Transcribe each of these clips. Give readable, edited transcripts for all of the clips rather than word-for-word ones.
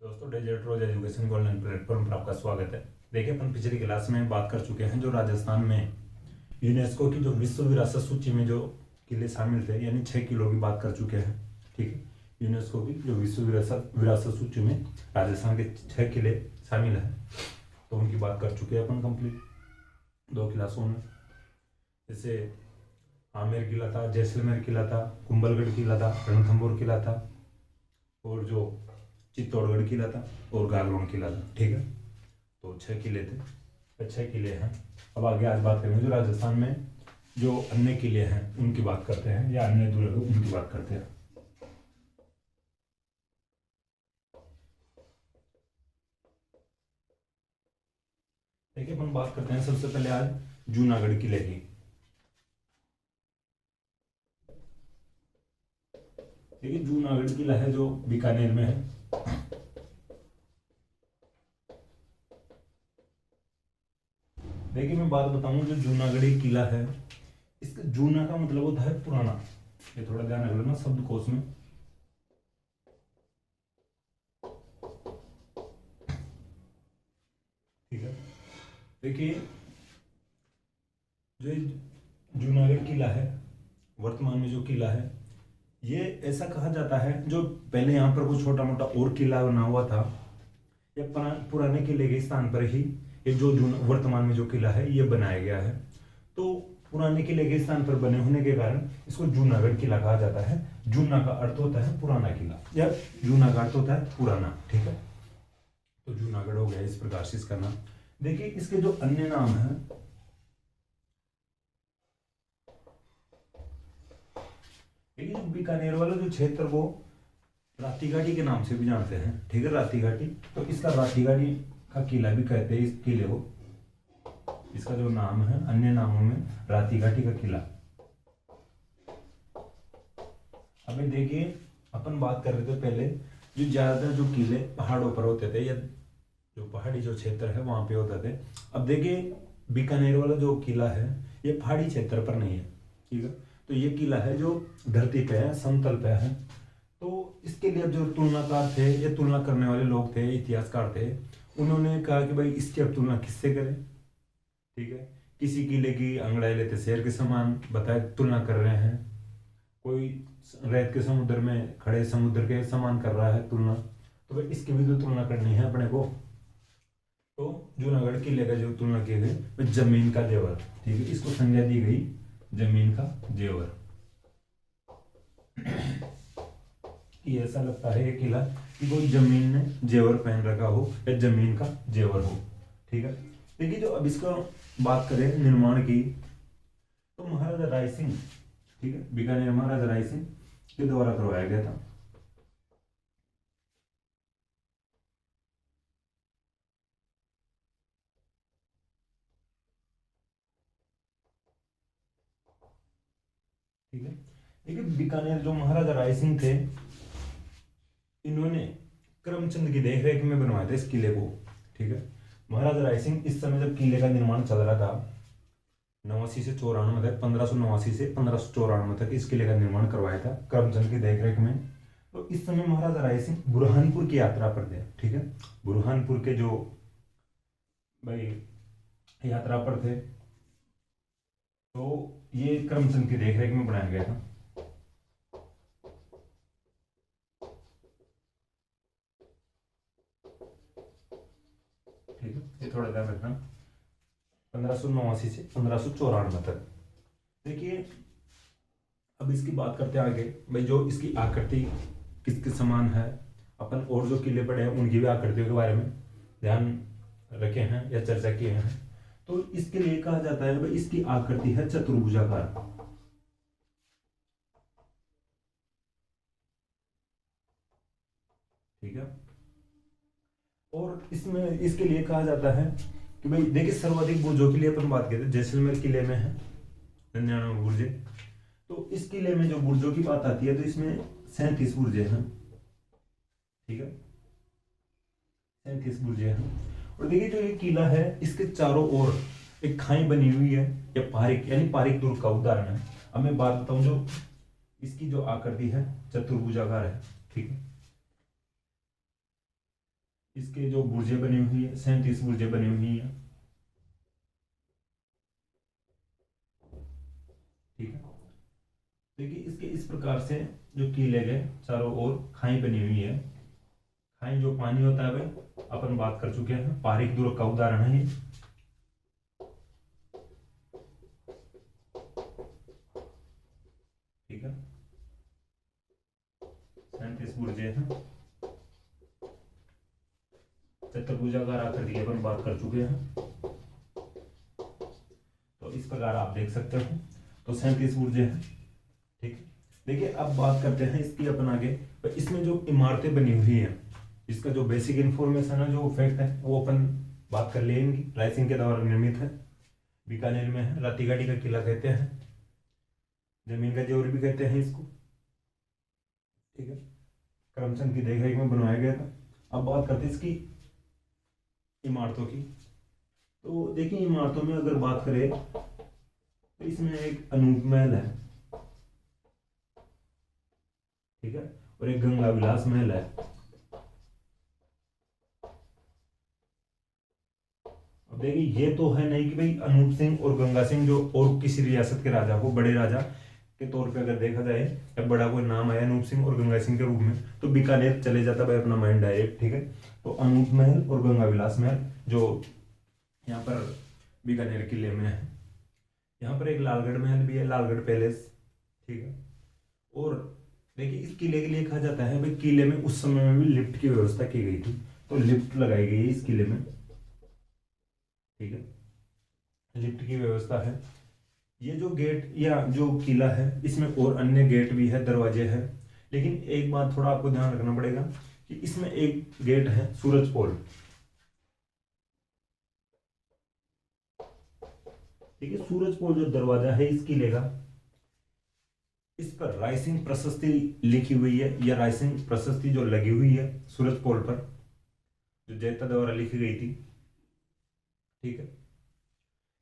दोस्तों, डेजर्ट रोज एजुकेशन के online platform पर आपका स्वागत है। देखिए, अपन पिछली क्लास में बात कर चुके हैं जो राजस्थान में यूनेस्को की जो विश्व विरासत सूची में जो किले शामिल थे, यानी 6 किलों की बात कर चुके हैं। ठीक है, यूनेस्को की जो विश्व विरासत सूची में राजस्थान के 6 किले शामिल हैं, तो उनकी बात कर चुके हैं अपन कंप्लीट 2 क्लासों में। जैसे आमेर किला था, जैसलमेर किला था, कुंभलगढ़ किला था, रणथंभौर किला था, और जो चित्तौड़गढ़ किला था और गागरोन किला था। ठीक है, तो 6 किले थे, तो 6 किले हैं। अब आगे आज बात करेंगे जो राजस्थान में जो अन्य किले हैं उनकी बात करते हैं, या अन्य दुर्ग उनकी बात करते हैं। देखिए, अपन बात करते हैं सबसे पहले आज जूनागढ़ किले की। देखिए, जूनागढ़ किला है जो बीकानेर में है। देखिए, मैं बात बताऊं, जो जूनागढ़ी किला है, इसका जूना का मतलब होता है पुराना। ये थोड़ा ध्यान रख लेना शब्दकोश में। ठीक है, देखिए, जो जूनागढ़ किला है, वर्तमान में जो किला है, ये ऐसा कहा जाता है जो पहले यहाँ पर कोई छोटा मोटा और किला बना हुआ था, या पुराने किले के स्थान पर ही ये जो वर्तमान में जो किला है ये बनाया गया है। तो पुराने किले के स्थान पर बने होने के कारण इसको जूनागढ़ किला कहा जाता है। जूना का अर्थ होता है पुराना किला, या जूना का अर्थ होता है पुराना। ठीक है, तो जूनागढ़ हो गया इस प्रकार से इसका नाम। देखिए, इसके जो अन्य नाम है, देखिए, जो बीकानेर वाला जो क्षेत्र वो राती घाटी के नाम से भी जानते हैं। ठीक है, राती घाटी, तो इसका राती घाटी का किला भी कहते हैं इस किले को। इसका जो नाम है अन्य नामों में राती घाटी का किला। अभी देखिए, अपन बात कर रहे थे पहले जो ज्यादातर जो किले पहाड़ों पर होते थे, या जो पहाड़ी जो क्षेत्र है वहां पे होते थे। अब देखिए, बीकानेर वाला जो किला है ये पहाड़ी क्षेत्र पर नहीं है। ठीक है, तो ये किला है जो धरती पे है, समतल पे है। तो इसके लिए जो तुलनाकार थे, ये तुलना करने वाले लोग थे, इतिहासकार थे, उन्होंने कहा कि भाई इसकी अब तुलना किससे करें। ठीक है, किसी किले की अंगड़ाई लेते शेर के समान बताए तुलना कर रहे हैं, कोई रेत के समुद्र में खड़े समुद्र के समान कर रहा है तुलना, तो भाई इसकी भी तो तुलना करनी है अपने को। तो जूनागढ़ किले का जो तुलना की गई जमीन का जेवर। ठीक है, इसको संज्ञा दी गई जमीन का जेवर। ये ऐसा लगता है ये किला कि कोई जमीन ने जेवर पहन रखा हो, या जमीन का जेवर हो। ठीक है, देखिए, जो अब इसका बात करें निर्माण की, तो महाराजा राय सिंह, ठीक है, बीकानेर महाराजा राय सिंह के द्वारा करवाया गया था। ठीक है, देखिए, बीकानेर जो महाराजा राय सिंह थे, इन्होंने करमचंद की देखरेख में बनवाया था इस किले को। ठीक है, महाराजा राय सिंह इस समय जब किले का निर्माण चल रहा था, 89 से 94 तक, 1589 से 1594 तक इस किले का निर्माण करवाया था करमचंद की देखरेख में। तो इस समय महाराजा राय सिंह बुरहानपुर की यात्रा पर थे। ठीक है, बुरहानपुर के जो भाई यात्रा पर थे, तो ये करमचंद की देखरेख में बनाया गया था। ठीक है, ये थोड़ा ध्यान रखना, 1589 से 1594 तक। देखिए, अब इसकी बात करते हैं आगे, भाई जो इसकी आकृति किसके समान है। अपन और जो किले पड़े हैं उनकी भी आकृतियों के बारे में ध्यान रखे हैं या चर्चा किए हैं। तो इसके लिए कहा जाता है भाई इसकी आकृति है चतुर्भुजाकार। ठीक है, और इसमें इसके लिए कहा जाता है कि भाई देखिए, सर्वाधिक बुर्जों के लिए अपन बात करते हैं, जैसलमेर किले में है 99 बुर्जे। तो इस किले में जो बुर्जों की बात आती है, तो इसमें 37 बुर्जे हैं। ठीक है, 37 बुर्जे हैं। और देखिए, जो ये किला है इसके चारों ओर एक खाई बनी हुई है, या पारिक, यानी पारिक दुर्ग का उदाहरण है। अब मैं बात बताऊं, जो इसकी जो आकृति है चतुर्भुजाकार है। ठीक है, इसके जो बुर्जें बनी हुई है 37 बुर्जें बनी हुई है। ठीक है, देखिए इसके इस प्रकार से जो किले के चारों ओर खाई बनी हुई है। खाई जो पानी होता है भाई अपन बात कर चुके हैं, पारिक दुर्ग का उदाहरण है ये। ठीक है, 37 बुर्जे हैं। चतुर्भुजाकार आकृति की अपन बात कर चुके हैं, तो इस प्रकार आप देख सकते हो। तो 37 बुर्जे हैं। ठीक है, देखिए अब बात करते हैं इसकी अपन आगे। तो इसमें जो इमारतें बनी हुई हैं, इसका जो बेसिक इंफॉर्मेशन है, जो फैक्ट है, वो अपन बात कर लेंगे। रायसिंह के द्वारा निर्मित है, बीकानेर में है, रातीगाड़ी का किला कहते हैं, जमीन का जोर भी कहते हैं इसको। ठीक है, करमचंद की देखरेख में बनवाया गया था। अब बात करते हैं इसकी इमारतों की। तो देखिए इमारतों में अगर बात करें तो इसमें एक अनूप महल है। ठीक है, और एक गंगा विलास महल है। अब देखिए ये तो है नहीं कि भाई अनूप सिंह और गंगा सिंह जो और किसी रियासत के राजा हो, बड़े राजा के तौर पे अगर देखा जाए, या बड़ा कोई नाम आया अनूप सिंह और गंगा सिंह के रूप में, तो बीकानेर चले जाता भाई अपना माइंड डायरेक्ट। ठीक है, तो अनूप महल और गंगा विलास महल जो यहाँ पर बीकानेर किले में है। यहाँ पर एक लालगढ़ महल भी है, लालगढ़ पैलेस। ठीक है, और देखिए इस किले के लिए कहा जाता है भाई किले में उस समय में भी लिफ्ट की व्यवस्था की गई थी, तो लिफ्ट लगाई गई है इस किले में। ठीक है, लिफ्ट की व्यवस्था है। ये जो गेट या जो किला है, इसमें और अन्य गेट भी है, दरवाजे हैं। लेकिन एक बात थोड़ा आपको ध्यान रखना पड़ेगा कि इसमें एक गेट है सूरज पोल। ठीक है, सूरज पोल जो दरवाजा है इस किले का, इस पर रायसिंह प्रशस्ति लिखी हुई है, या रायसिंह प्रशस्ति जो लगी हुई है सूरज पोल पर, जो जयता द्वारा लिखी गई थी। ठीक है,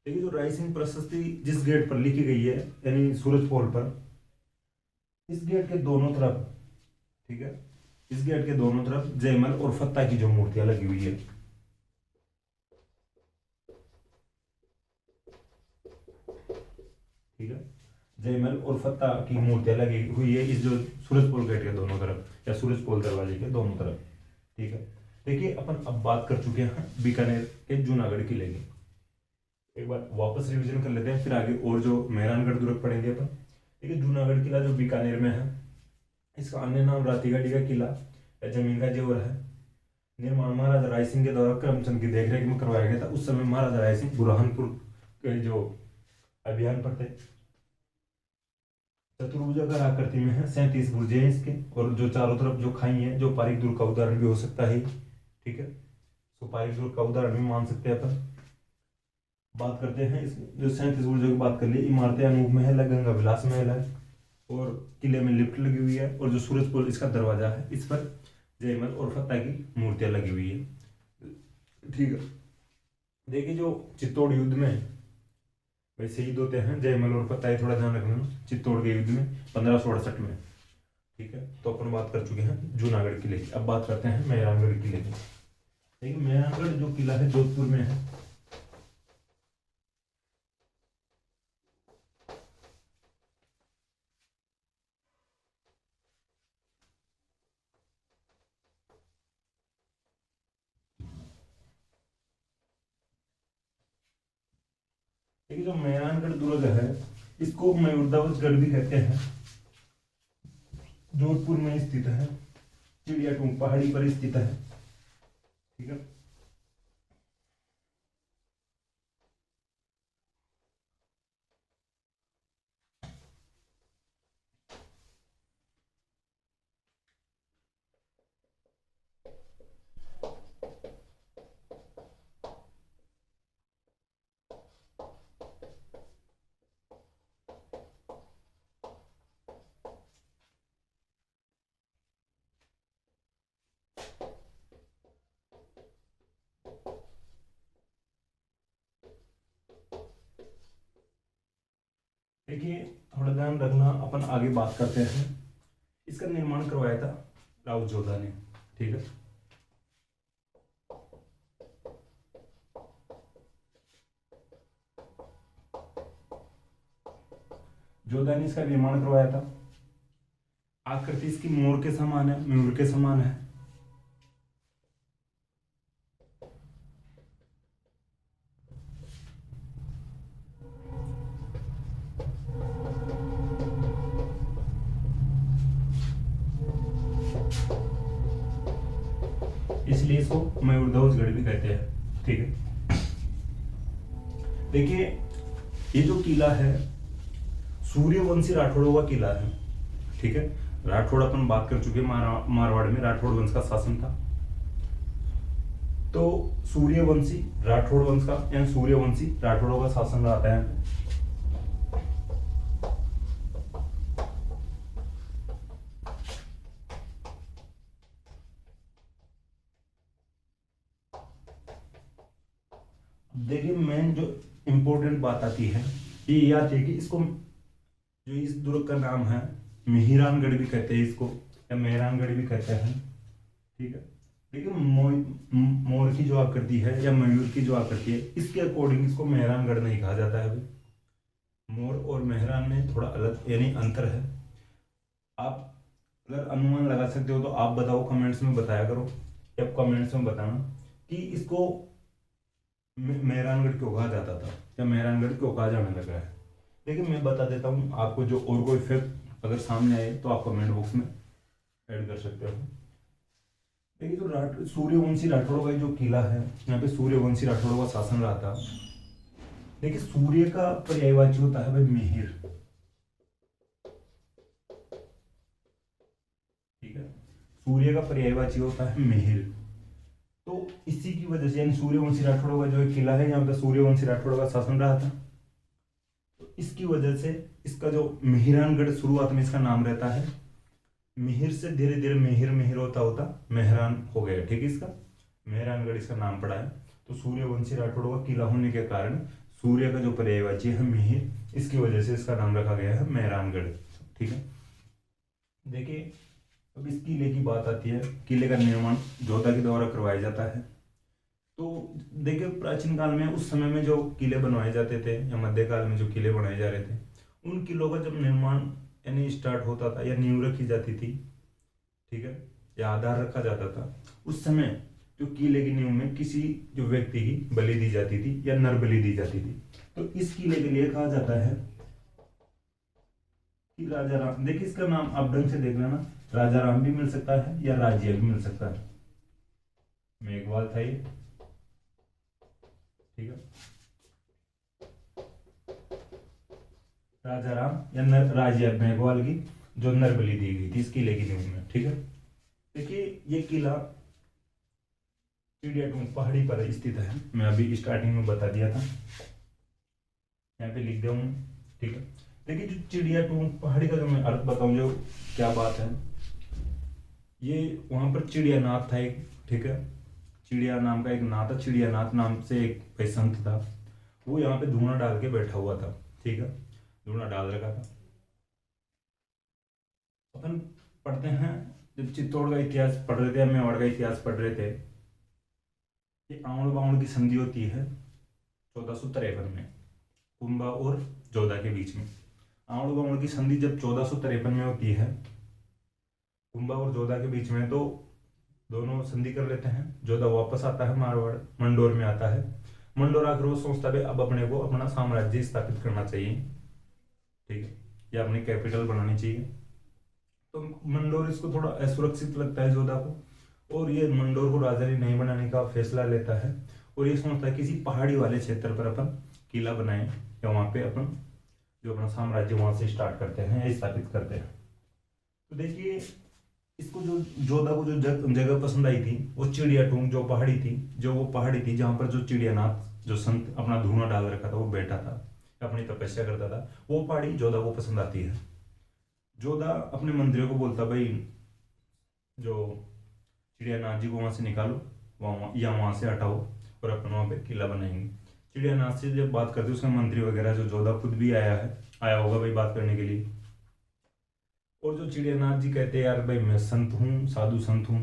देखिए जो रायसिंह प्रशस्ति जिस गेट पर लिखी गई है, यानी सूरज पोल पर, इस गेट के दोनों तरफ, ठीक है, इस गेट के दोनों तरफ जयमल और फत्ता की जो मूर्तियां लगी हुई है। ठीक है, जयमल और फत्ता की मूर्तियां लगी हुई है इस जो सूरज पोल गेट के दोनों तरफ, या सूरज पोल दरवाजे के दोनों तरफ। ठीक है, देखिए अपन अब बात कर चुके हैं बीकानेर के जूनागढ़ किले की। एक बार वापस रिवीजन कर लेते हैं, फिर आगे और जो मेहरानगढ़ दुर्ग पढ़ेंगे अपन। देखिए जूनागढ़ किला जो बीकानेर में है, इसका अन्य नाम रातीगढ़ी का किला या जमीन का जेवर है। निर्माण महाराजा रायसिंह के द्वारा करमचंद की देखरेख में करवाया गया था। उस समय महाराजा रायसिंह बुरहानपुर के जो अभियान पर थे। चतुर्भुजाकार आकृति में है, 37 बुर्जे हैं इसके, और जो चारों तरफ जो खाई है, जो पारिक दुर्ग का उदाहरण भी हो सकता है। ठीक है, तो पारिक दुर्ग का उदाहरण भी मान सकते हैं अपन। बात करते हैं इस जो 37 बुर्जों की बात कर ली। इमारतें अनूप महल है, गंगा विलास महल है, और किले में लिफ्ट लगी हुई है, और जो सूरज पोल इसका दरवाजा है, इस पर जयमल और फत्ता की मूर्तियां लगी हुई है। ठीक है, देखिए जो चित्तौड़ युद्ध में भाई शहीद होते हैं जयमल और फत्ता, थोड़ा ध्यान रखना, चित्तौड़ के युद्ध में 1568 में। ठीक है, तो अपन बात कर चुके हैं जूनागढ़ किले की। अब बात करते हैं मेहरानगढ़ किले की। देखिए मेहरानगढ़ जो किला है जोधपुर में है। देखिए जो मेहरानगढ़ दुर्ग है, इसको मयूरध्वज भी कहते हैं, जोधपुर में स्थित है, चिड़िया टूंग पहाड़ी पर स्थित है। ठीक है, देखिए थोड़ा ध्यान रखना, अपन आगे बात करते हैं। इसका निर्माण करवाया था राव जोधा ने। ठीक है, जोधा ने इसका निर्माण करवाया था। आकृति इसकी मोर के समान है, मयूर के समान है। इसलिए इसको मयूरध्वज गढ़ भी कहते हैं। ठीक है, देखिए ये जो किला है सूर्यवंशी राठौड़ों का किला है। ठीक है, राठौड़ अपन बात कर चुके, मारवाड़ में राठौड़ वंश का शासन था। तो सूर्यवंशी राठौड़ वंश का या सूर्यवंशी राठौड़ों का शासन रहा है। देखिए मेन जो इंपॉर्टेंट बात आती है ये आती है कि इसको जो इस दुर्ग का नाम है मिहिरानगढ़ भी कहते हैं इसको, या मेहरानगढ़ भी कहते हैं। ठीक है, लेकिन मोर की जो आकृति है या मयूर की जो आकृति है इसके अकॉर्डिंग इसको मेहरानगढ़ नहीं कहा जाता है। अभी मोर और मेहरान में थोड़ा अलग यानी अंतर है। आप अगर अनुमान लगा सकते हो तो आप बताओ, कमेंट्स में बताया करो, या कमेंट्स में बताना कि इसको मेहरानगढ़ क्यों कहा जाता था या मेहरानगढ़ क्यों कहा जाने लगा है। लेकिन मैं बता देता हूँ आपको, जो और कोई फैक्ट अगर सामने आए तो आप कमेंट बॉक्स में ऐड कर सकते हो। देखिए जो सूर्यवंशी राठौड़ों का जो किला है, यहाँ पे सूर्यवंशी राठौड़ों का शासन रहा था। देखिए सूर्य का पर्यायवाची होता है भाई मिहिर। ठीक है, सूर्य का पर्यायवाची होता है मिहिर। तो इसी की वजह से यानी सूर्यवंशी राठौड़ों का जो किला है यहाँ पे सूर्यवंशी राठौड़ों का शासन रहा था। तो इसकी वजह से इसका जो मिहिरानगढ़ शुरुआत में इसका नाम रहता है, मिहिर से धीरे धीरे मिहिर मिहिर होता होता मेहरान हो गया। ठीक है, इसका मेहरानगढ़ इसका नाम पड़ा है। तो सूर्यवंशी राठौड़ों का किला होने के कारण सूर्य का जो पर्यायवाची है मिहिर, इसकी वजह से इसका नाम रखा गया है मेहरानगढ़। ठीक है, देखिए अब इस किले की बात आती है। किले का निर्माण जोधा के द्वारा करवाया जाता है। तो देखिए प्राचीन काल में उस समय में जो किले बनवाए जाते थे या मध्यकाल में जो किले बनाए जा रहे थे, उन किलों का जब निर्माण यानी स्टार्ट होता था या नींव रखी जाती थी, ठीक है, या आधार रखा जाता था, उस समय जो किले की नींव में किसी जो व्यक्ति की बलि दी जाती थी या नर बलि दी जाती थी। तो इस किले के लिए कहा जाता है कि राजा राम। देखिए इसका नाम आप ढंग से देख लेना, राजा राम भी मिल सकता है या राज्य भी मिल सकता है। मेघवाल था ये। ठीक है, राजा राम या राज्य मेघवाल की जो नरबली दी गई थी इस किले की नींव में। ठीक है, देखिए ये किला चिड़ियाटूंग पहाड़ी पर स्थित है। मैं अभी स्टार्टिंग में बता दिया था, यहाँ पे लिख दूँ। ठीक है, देखिए जो चिड़ियाटूंग पहाड़ी का जो मैं अर्थ बताऊं, जो क्या बात है, ये वहां पर चिड़ियानाथ था एक। ठीक है, चिड़िया नाम का एक नाथ था, चिड़ियानाथ नाम से एक भाई संत था, वो यहाँ पे धुआं डाल के बैठा हुआ था। ठीक है, धुआं डाल रखा था। अपन पढ़ते हैं, जब चित्तौड़ का इतिहास पढ़ रहे थे, मेवाड़ का इतिहास पढ़ रहे थे, ये आउण बाउण की संधि होती है 1453 में कुंभा और जोधा के बीच में। आउण बाउण की संधि जब 1453 में होती है कुंभा और जोधा के बीच में, तो दोनों संधि कर लेते हैं। जोधा वापस आता है मारवाड़, मंडोर में आता है। मंडोर आकर वो सोचता है अब अपने को अपना साम्राज्य स्थापित करना चाहिए। ठीक है, या अपनी कैपिटल बनानी चाहिए। तो मंडोर इसको थोड़ा असुरक्षित लगता है जोधा को, और ये मंडोर को राजधानी नहीं बनाने का फैसला लेता है। और ये सोचता है किसी पहाड़ी वाले क्षेत्र पर अपन किला बनाएं, या वहाँ पे अपन जो अपना साम्राज्य वहाँ से स्टार्ट करते हैं या स्थापित करते हैं। तो देखिए इसको जो जोधा को जो जगह पसंद आई थी वो चिड़ियाटूंग जो पहाड़ी थी, जो वो पहाड़ी थी जहाँ पर जो चिड़ियानाथ जो संत अपना धुआं डाल रखा था वो बैठा था, अपनी तपस्या करता था, वो पहाड़ी जोधा को पसंद आती है। जोधा अपने मंत्रियों को बोलता भाई जो चिड़ियानाथ जी को वहाँ से निकालो, वहाँ या वहाँ से हटाओ और अपन वहाँ पे किला बनाएंगे। चिड़ियानाथ से जब बात करते उसके मंत्री वगैरह, जो जोधा खुद भी आया होगा भाई बात करने के लिए। और जो चिड़ियानाथ जी कहते हैं यार भाई मैं संत हूँ, साधु संत हूँ,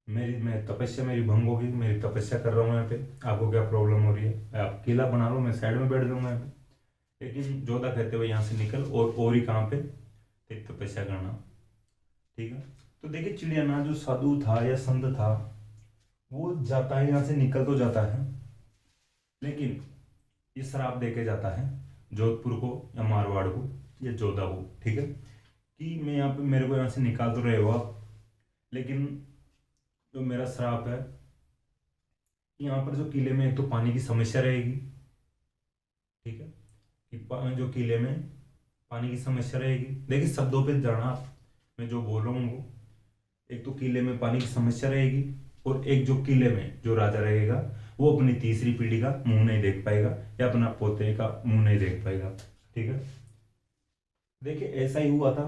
मैं तपस्या मेरी भंग होगी, मेरी तपस्या कर रहा हूँ यहाँ पे, आपको क्या प्रॉब्लम हो रही है, आप किला बना लो, मैं साइड में बैठ जाऊँगा यहाँ पे। लेकिन जोधा कहते हुए यहाँ से निकल और ही कहाँ पे तीर्थ तपस्या करना। ठीक है। तो देखिए चिड़ियानाथ जो साधु था या संत था, वो जाता है यहाँ से, निकल तो जाता है, लेकिन ये श्राप दे के जाता है जोधपुर को या मारवाड़ को या जोधा को। ठीक है, कि मैं यहाँ पे, मेरे को यहाँ से निकाल तो रहे हो आप, लेकिन जो मेरा श्राप है, यहाँ पर जो किले में एक तो पानी की समस्या रहेगी। ठीक है, कि जो किले में पानी की समस्या रहेगी। देखिए शब्दों पे जाना आप, मैं जो बोल रहा हूँ वो, एक तो किले में पानी की समस्या रहेगी, और एक जो किले में जो राजा रहेगा वो अपनी तीसरी पीढ़ी का मुंह नहीं देख पाएगा, या अपना पोते का मुंह नहीं देख पाएगा। ठीक है, देखिए ऐसा ही हुआ था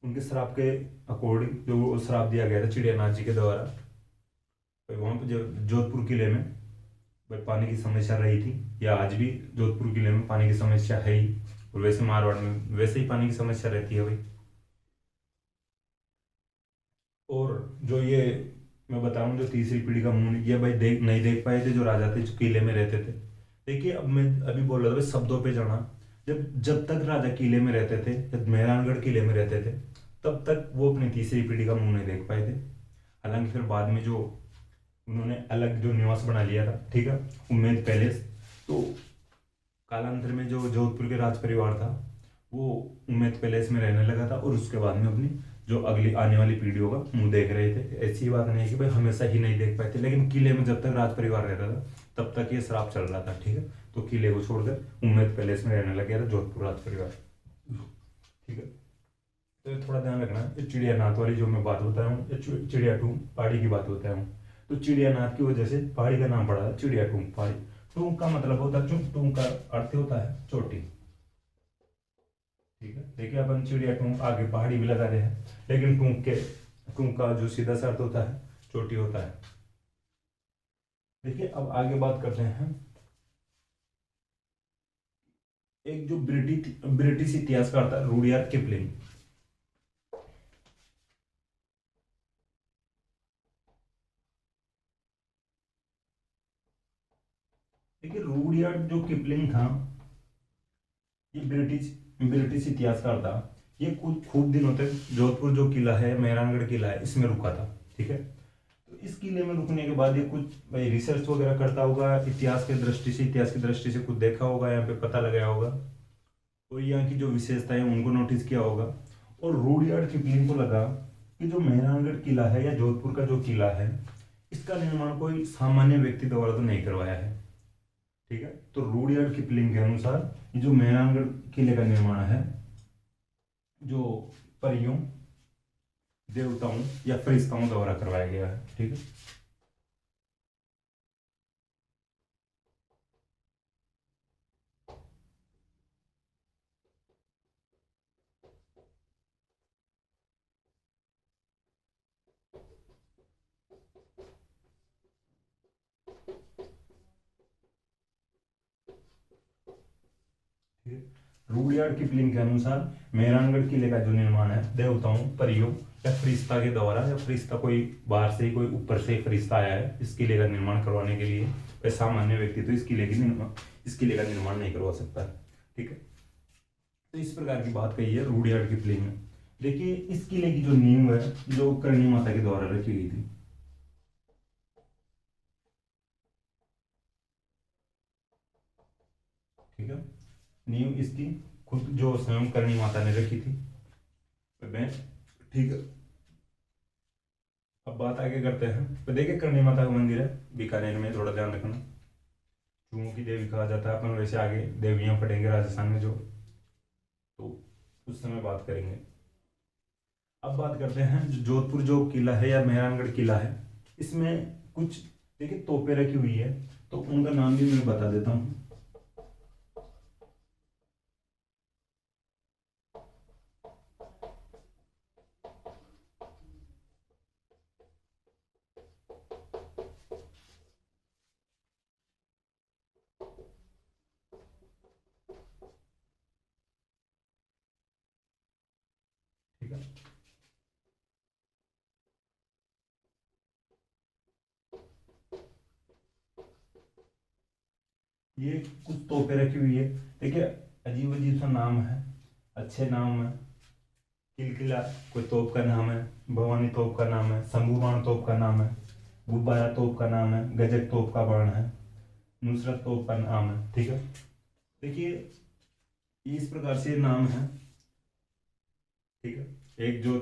उनके श्राप के अकॉर्डिंग, जो श्राप दिया गया था चिड़ियानाथ जी के द्वारा। भाई वहां पर जो जोधपुर किले में भाई पानी की समस्या रही थी, या आज भी जोधपुर किले में पानी की समस्या है ही, और वैसे मारवाड़ में वैसे ही पानी की समस्या रहती है भाई। और जो ये मैं बताऊं, जो तीसरी पीढ़ी का मुंह ये भाई देख नहीं देख पाए थे जो राजा थे, जो किले में रहते थे। देखिए अब मैं अभी बोल रहा था भाई शब्दों पे जाना, जब जब तक राजा किले में रहते थे, जब मेहरानगढ़ किले में रहते थे, तब तक वो अपनी तीसरी पीढ़ी का मुंह नहीं देख पाए थे। हालांकि फिर बाद में जो उन्होंने अलग जो निवास बना लिया था, ठीक है, उम्मेद पैलेस, तो कालांतर में जो जोधपुर के राज परिवार था वो उम्मेद पैलेस में रहने लगा था, और उसके बाद में अपनी जो अगली आने वाली पीढ़ियों का मुंह देख रहे थे। ऐसी बात नहीं है कि भाई हमेशा ही नहीं देख पाए थे, लेकिन किले में जब तक राज परिवार रहता था तब तक ये श्राप चल रहा था। ठीक है, तो किले को छोड़कर उम्मेद पैलेस में रहने लग गया था जोधपुर राज परिवार। ठीक है, तो ये थोड़ा ध्यान रखना, ये चिड़ियानाथ वाली जो मैं बात बताया हूँ, ये चिड़िया टूम पहाड़ी की बात बताया हूँ। तो चिड़ियानाथ की वजह से पहाड़ी का नाम पड़ा है चिड़िया टूम पहाड़ी। टूम का मतलब होता है, टूम का अर्थ होता है चोटी। ठीक है, देखिए अपन चिड़िया टूम आगे पहाड़ी भी लगा रहे हैं, लेकिन टूम का जो सीधा सा अर्थ होता है चोटी होता है। देखिए अब आगे बात करते हैं, एक जो ब्रिटिश इतिहासकार था रूडयार्ड किपलिंग। देखिए रूडयार्ड जो किपलिंग था, ये ब्रिटिश इतिहासकार था। ये कुछ खूब दिनों तक जोधपुर जो किला है, मेहरानगढ़ किला है, इसमें रुका था। ठीक है, तो इस किले में रुकने के बाद ये कुछ भाई रिसर्च वगैरह करता होगा, इतिहास की दृष्टि से कुछ देखा होगा, यहाँ पे पता लगाया होगा, और यहाँ की जो विशेषताएं उनको नोटिस किया होगा। और रूडयार्ड किपलिंग को लगा कि जो मेहरानगढ़ किला है या जोधपुर का जो किला है, इसका निर्माण कोई सामान्य व्यक्ति द्वारा तो नहीं करवाया है। ठीक है, तो रूडयार्ड किपलिंग के अनुसार ये जो मेहरानगढ़ किले का निर्माण है, जो परियों, देवताओं या फरिश्ताओं द्वारा करवाया गया है। ठीक है, रूडयार्ड किपलिंग के अनुसार मेहरानगढ़ किले का जो निर्माण है देवताओं, परियों या फरिश्ता के द्वारा, या फरिश्ता कोई बाहर से, कोई ऊपर से फरिश्ता आया है इस किले का निर्माण करवाने के लिए, कोई सामान्य व्यक्ति तो इस किले का निर्माण नहीं करवा सकता। ठीक है, तो इस प्रकार की बात कही है रूडयार्ड किपलिंग ने। देखिए इस किले की जो नींव है, जो करणी माता के द्वारा रखी गई थी। ठीक है, नींव इसकी खुद जो स्वयं करणी माता ने रखी थी। ठीक है, अब बात आगे करते हैं। तो देखिए करणी माता का मंदिर है बीकानेर में, थोड़ा ध्यान रखना। चूहों की देवी कहा जाता है, अपन वैसे आगे देवियां पढ़ेंगे राजस्थान में जो, तो उस समय बात करेंगे। अब बात करते हैं जोधपुर जो किला है या मेहरानगढ़ किला है, इसमें कुछ देखिए तोपें रखी हुई है, तो उनका नाम भी मैं बता देता हूँ। ठीक है, ये कुछ तोपें रखी हुई है। देखिए अजीब अजीब सा नाम है, अच्छे नाम है। किलकिला कोई तोप का नाम है, भवानी तोप का नाम है, शंभू तोप का नाम है, गुब्बारा तोप का नाम है, गजक तोप का बाण है, नुसरत तोप का नाम है। ठीक है, देखिए इस प्रकार से नाम है। ठीक है, एक जो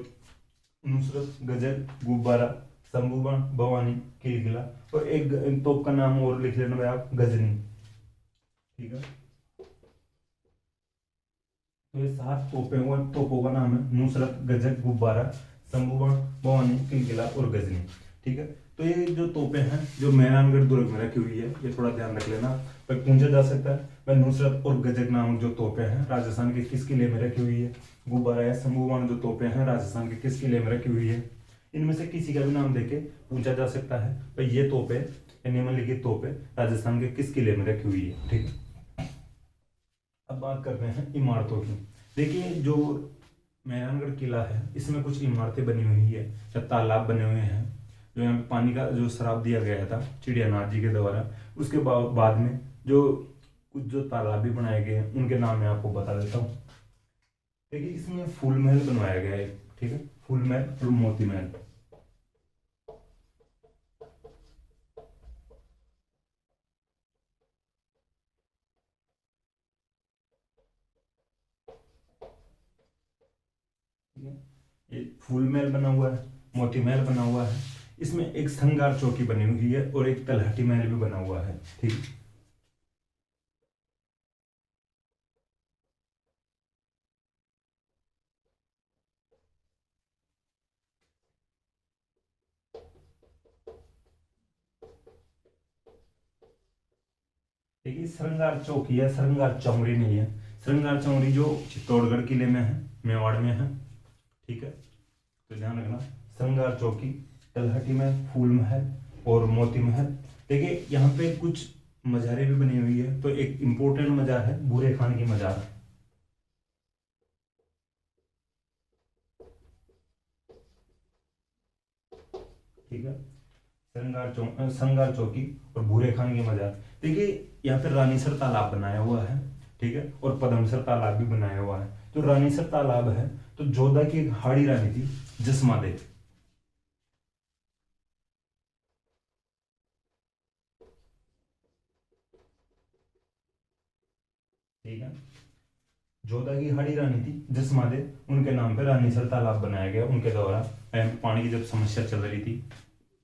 नुसरत, गजक, गुब्बारा, शंभूबाण, भवानी, किलकिला, और एक तोप का नाम और लिख लेना भाई आप, गजनी। ठीक है, तो ये 7 तोपों का नाम है, नुसरत, गजक, गुब्बारा, शंभूबाण, भवानी, किलकिला और गजनी। ठीक है, तो ये जो तोपें हैं जो मेहरानगढ़ दुर्ग में रखी हुई है, ये थोड़ा ध्यान रख लेना। पर पूछा जा सकता है भाई नुसरत और गजक नामक जो तोपें हैं राजस्थान के किस किले में रखी हुई है, गुब्बारा या शंभूबाण जो तोपें हैं राजस्थान के किस किले में रखी हुई है। इनमें से किसी का भी नाम देके पूछा जा सकता है भाई ये तोपें, निम्नलिखित तोपें राजस्थान के किस किले में रखी हुई है। ठीक है, अब बात करते हैं इमारतों की। देखिए जो मेहरानगढ़ किला है इसमें कुछ इमारतें बनी हुई है या तालाब बने हुए हैं, जो यहाँ पे पानी का जो श्राप दिया गया था चिड़ियानाथ जी के द्वारा, उसके बाद में जो कुछ जो तालाब भी बनाए गए हैं उनके नाम मैं आपको बता देता हूँ। देखिए इसमें फूल महल बनवाया गया है। ठीक है, फूल महल और मोती महल। ये फूल महल बना हुआ है, मोती महल बना हुआ है। इसमें एक श्रृंगार चौकी बनी हुई है और एक तलहटी महल भी बना हुआ है। ठीक, देखिए श्रृंगार चौकी है, श्रृंगार चौमरी नहीं है। श्रृंगार चौमरी जो चित्तौड़गढ़ किले में है, मेवाड़ में है। ठीक है, तो ध्यान रखना, श्रृंगार चौकी, तलहटी महल, फूल महल और मोती महल। देखिए यहाँ पे कुछ मज़ारें भी बनी हुई है, तो एक इम्पोर्टेंट मज़ार है बूरे खान की मज़ार। ठीक है, श्रृंगार चौकी और भूरे खान की मज़ार। देखिए यहाँ पे रानीसर तालाब बनाया हुआ है। ठीक है, और पदमसर तालाब भी बनाया हुआ है। जो रानीसर तालाब है तो जोधा की एक हाड़ी रानी थी जसमा देव। ठीक है, जोधा की हाड़ी रानी थी जसमा देव, उनके नाम पे रानीसर तालाब बनाया गया उनके द्वारा, पानी की जब समस्या चल रही थी।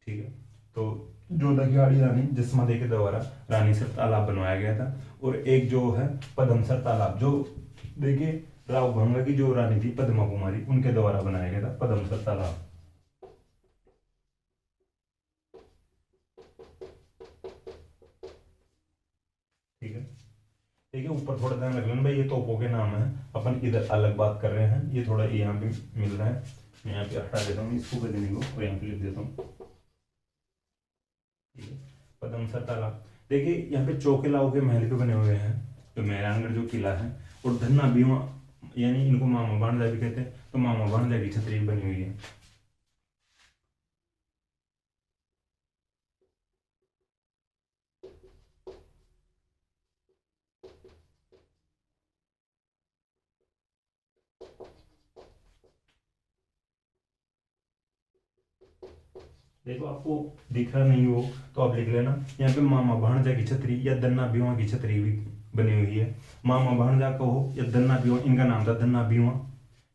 ठीक है, तो जोधा की हाड़ी रानी जसमा देव के द्वारा रानीसर तालाब बनवाया गया था। और एक जो है पदमसर तालाब, जो देखिए राव भंगा की जो रानी थी पद्मा कुमारी, उनके द्वारा बनाया गया था पदमसर तालाब। ठीक है, देखिए ऊपर थोड़ा ध्यान रख लेना भाई, ये तोपों के नाम है। अपन इधर अलग बात कर रहे हैं, ये थोड़ा यहाँ पे मिल रहा है। मैं यहाँ पे हटा देता हूँ इसको गजनी को और यहाँ पे लिख देता हूँ। ठीक है, पदमसर तालाब। देखिए यहाँ पे चौके लाओ के महल के बने हुए हैं, तो मेहरानगढ़ जो किला है। और धन्ना भीमा, यानी इनको मामा भांजा भी कहते हैं, तो मामा भांजा की छतरी बनी हुई है। देखो आपको दिख रहा नहीं हो तो आप लिख लेना, यहाँ पे मामा भांजा की छतरी या दन्ना भीमा की छतरी भी बनी हुई है। मामा भांजा को हो या दन्ना भीमा, इनका नाम था दन्ना भीमा,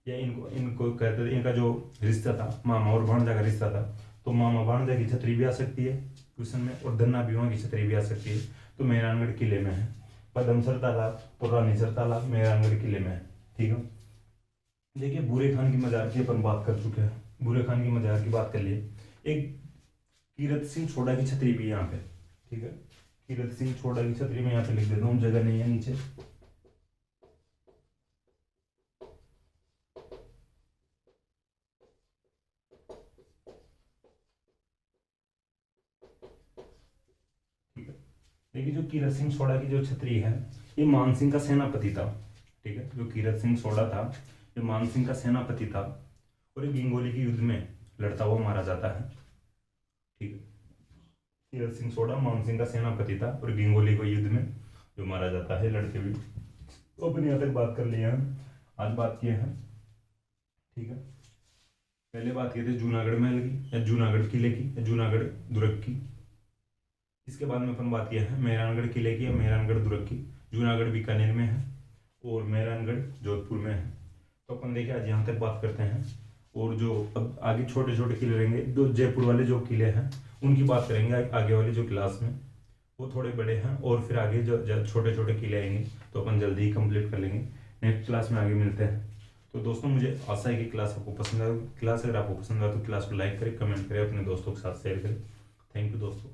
या इनको इनको कहते थे, इनका जो रिश्ता था मामा और भांजा का रिश्ता था, तो मामा भांजा की छतरी भी आ सकती है क्वेश्चन में, और दन्ना भीमा की छतरी भी आ सकती है। तो मेहरानगढ़ किले में है पदमसर तालाब और रानीसर तालाब, मेहरानगढ़ किले में है। ठीक है, देखिए बूरे खान की मजार की अपन बात कर चुके हैं, बूरे खान की मजार की बात कर लिए। एक कीरत सिंह छोड़ा की छतरी भी यहाँ पे। ठीक है, कीरत सिंह छोड़ा की छतरी में यहाँ पे लिख देता हूँ, जगह नहीं है नीचे। ठीक है, देखिए जो कीरत सिंह सोढ़ा की जो छतरी है, ये मानसिंह का सेनापति था। ठीक है, जो कीरत सिंह सोढ़ा था ये मानसिंह का सेनापति था, और ये गिंगोली के युद्ध में लड़ता हुआ मारा जाता है। ठीक है, कीरत सिंह सोढ़ा मानसिंह का सेनापति था और गिंगोली को युद्ध में जो मारा जाता है लड़ते हुए। तो अपन यहाँ तक बात कर लिए हैं, आज बात किए हैं, ठीक है। पहले बात किए थे जूनागढ़ महल की या जूनागढ़ किले की या जूनागढ़ दुर्ग की। इसके बाद में अपन बात किया है मेहरानगढ़ किले की या मेहरानगढ़ दुर्ग की। जूनागढ़ बीकानेर में है और मेहरानगढ़ जोधपुर में है। तो अपन देखिए आज यहाँ तक बात करते हैं, और जो अब आगे छोटे छोटे किले रहेंगे, जो जयपुर वाले जो किले हैं उनकी बात करेंगे आगे वाले जो क्लास में, वो थोड़े बड़े हैं, और फिर आगे जो छोटे छोटे किले आएंगे तो अपन जल्दी ही कंप्लीट कर लेंगे। नेक्स्ट क्लास में आगे मिलते हैं। तो दोस्तों मुझे आशा है कि क्लास आपको पसंद आए। क्लास अगर आपको पसंद आए तो क्लास को लाइक करें, कमेंट करें, अपने दोस्तों के साथ शेयर करें। थैंक यू दोस्तों।